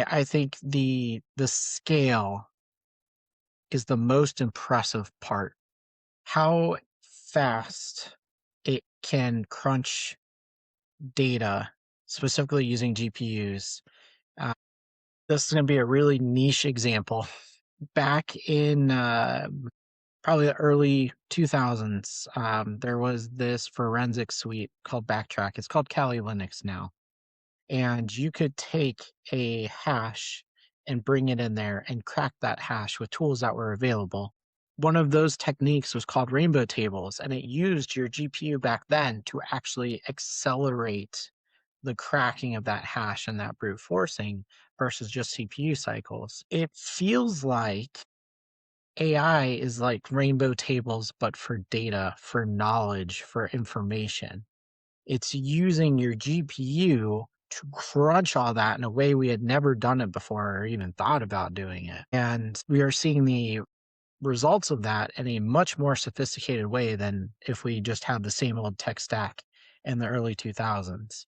I think the scale is the most impressive part. How fast it can crunch data, specifically using GPUs. Uh, this is going to be a really niche example. Back in probably the early 2000s, there was this forensic suite called Backtrack. It's called Kali Linux now. And you could take a hash and bring it in there and crack that hash with tools that were available. One of those techniques was called rainbow tables, and it used your GPU back then to actually accelerate the cracking of that hash and that brute forcing versus just CPU cycles. It feels like AI is like rainbow tables, but for data, for knowledge, for information. It's using your GPU to crunch all that in a way we had never done it before or even thought about doing it. And we are seeing the results of that in a much more sophisticated way than if we just had the same old tech stack in the early 2000s.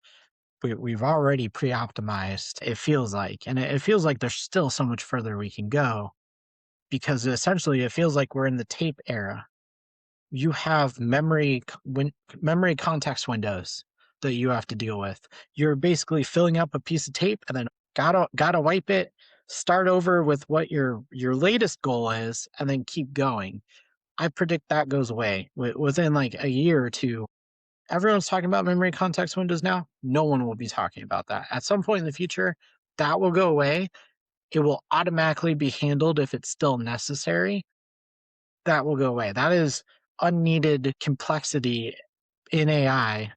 We've already pre-optimized, it feels like, and it feels like there's still so much further we can go because essentially it feels like we're in the tape era. You have memory context windows that you have to deal with. You're basically filling up a piece of tape and then gotta wipe it, start over with what your latest goal is, and then keep going. I predict that goes away within like a year or two. Everyone's talking about memory context windows now. No one will be talking about that. At some point in the future, that will go away. It will automatically be handled if it's still necessary. That will go away. That is unneeded complexity in AI